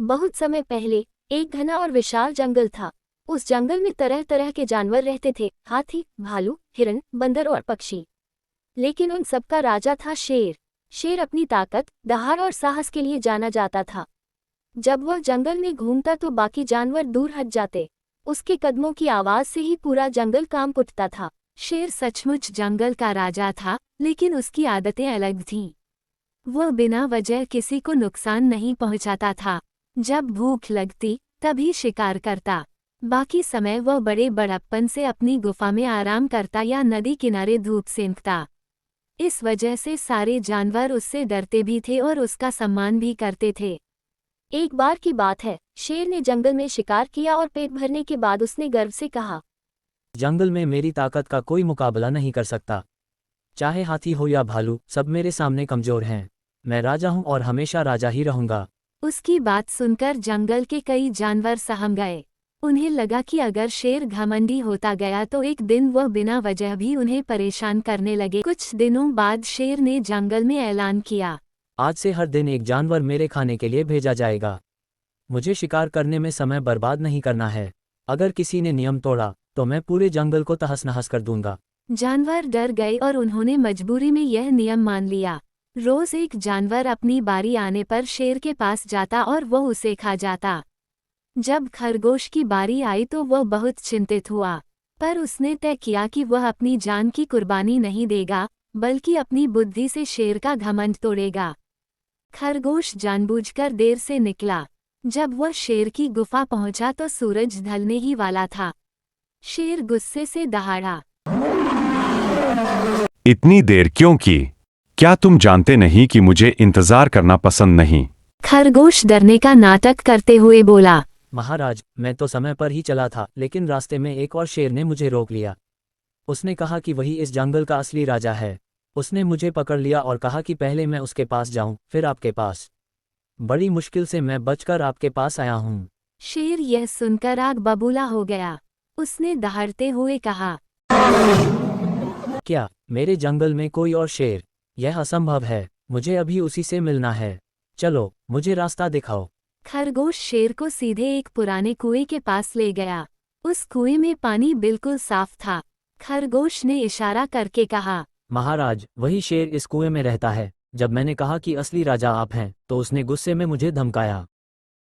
बहुत समय पहले एक घना और विशाल जंगल था। उस जंगल में तरह तरह के जानवर रहते थे, हाथी, भालू, हिरन, बंदर और पक्षी। लेकिन उन सबका राजा था शेर। शेर अपनी ताकत, दहाड़ और साहस के लिए जाना जाता था। जब वह जंगल में घूमता तो बाकी जानवर दूर हट जाते। उसके कदमों की आवाज से ही पूरा जंगल कांप उठता था। शेर सचमुच जंगल का राजा था, लेकिन उसकी आदतें अलग थीं। वह बिना वजह किसी को नुकसान नहीं पहुंचाता था। जब भूख लगती तभी शिकार करता। बाकी समय वह बड़े बड़प्पन से अपनी गुफा में आराम करता या नदी किनारे धूप सेंकता। इस वजह से सारे जानवर उससे डरते भी थे और उसका सम्मान भी करते थे। एक बार की बात है, शेर ने जंगल में शिकार किया और पेट भरने के बाद उसने गर्व से कहा, जंगल में मेरी ताकत का कोई मुकाबला नहीं कर सकता। चाहे हाथी हो या भालू, सब मेरे सामने कमजोर हैं। मैं राजा हूं और हमेशा राजा ही रहूंगा। उसकी बात सुनकर जंगल के कई जानवर सहम गए। उन्हें लगा कि अगर शेर घमंडी होता गया तो एक दिन वह बिना वजह भी उन्हें परेशान करने लगे। कुछ दिनों बाद शेर ने जंगल में ऐलान किया, आज से हर दिन एक जानवर मेरे खाने के लिए भेजा जाएगा। मुझे शिकार करने में समय बर्बाद नहीं करना है। अगर किसी ने नियम तोड़ा तो मैं पूरे जंगल को तहस नहस कर दूंगा। जानवर डर गए और उन्होंने मजबूरी में यह नियम मान लिया। रोज एक जानवर अपनी बारी आने पर शेर के पास जाता और वह उसे खा जाता। जब खरगोश की बारी आई तो वह बहुत चिंतित हुआ, पर उसने तय किया कि वह अपनी जान की कुर्बानी नहीं देगा, बल्कि अपनी बुद्धि से शेर का घमंड तोड़ेगा। खरगोश जानबूझकर देर से निकला। जब वह शेर की गुफा पहुंचा तो सूरज ढलने ही वाला था। शेर गुस्से से दहाड़ा, इतनी देर क्यों की? क्या तुम जानते नहीं कि मुझे इंतजार करना पसंद नहीं? खरगोश डरने का नाटक करते हुए बोला, महाराज, मैं तो समय पर ही चला था, लेकिन रास्ते में एक और शेर ने मुझे रोक लिया। उसने कहा कि वही इस जंगल का असली राजा है। उसने मुझे पकड़ लिया और कहा कि पहले मैं उसके पास जाऊं, फिर आपके पास। बड़ी मुश्किल से मैं बचकर आपके पास आया हूं। शेर यह सुनकर आग बबूला हो गया। उसने दहाड़ते हुए कहा, क्या मेरे जंगल में कोई और शेर? यह असंभव है। मुझे अभी उसी से मिलना है। चलो, मुझे रास्ता दिखाओ। खरगोश शेर को सीधे एक पुराने कुएं के पास ले गया। उस कुएं में पानी बिल्कुल साफ था। खरगोश ने इशारा करके कहा, महाराज, वही शेर इस कुएं में रहता है। जब मैंने कहा कि असली राजा आप हैं, तो उसने गुस्से में मुझे धमकाया।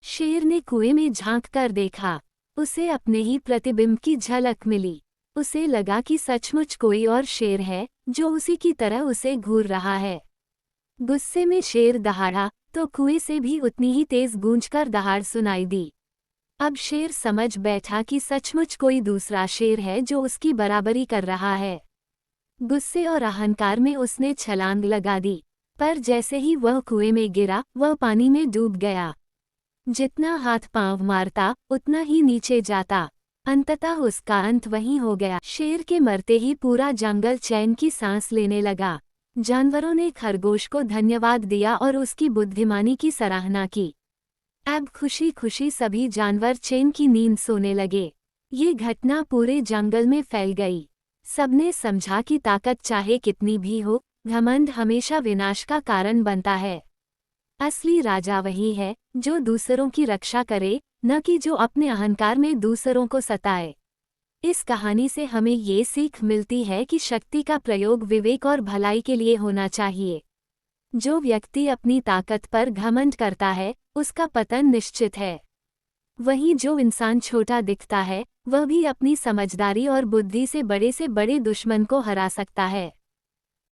शेर ने कुएं में झांक कर देखा। उसे अपने ही प्रतिबिंब की झलक मिली। उसे लगा कि सचमुच कोई और शेर है जो उसी की तरह उसे घूर रहा है। गुस्से में शेर दहाड़ा तो कुएं से भी उतनी ही तेज गूंजकर दहाड़ सुनाई दी। अब शेर समझ बैठा कि सचमुच कोई दूसरा शेर है जो उसकी बराबरी कर रहा है। गुस्से और अहंकार में उसने छलांग लगा दी, पर जैसे ही वह कुएं में गिरा वह पानी में डूब गया। जितना हाथ पांव मारता उतना ही नीचे जाता। अंततः उसका अंत वहीं हो गया। शेर के मरते ही पूरा जंगल चैन की सांस लेने लगा। जानवरों ने खरगोश को धन्यवाद दिया और उसकी बुद्धिमानी की सराहना की। अब खुशी खुशी सभी जानवर चैन की नींद सोने लगे। ये घटना पूरे जंगल में फैल गई। सबने समझा कि ताकत चाहे कितनी भी हो, घमंड हमेशा विनाश का कारण बनता है। असली राजा वही है जो दूसरों की रक्षा करे, न कि जो अपने अहंकार में दूसरों को सताए। इस कहानी से हमें ये सीख मिलती है कि शक्ति का प्रयोग विवेक और भलाई के लिए होना चाहिए। जो व्यक्ति अपनी ताकत पर घमंड करता है, उसका पतन निश्चित है। वहीं जो इंसान छोटा दिखता है, वह भी अपनी समझदारी और बुद्धि से बड़े दुश्मन को हरा सकता है।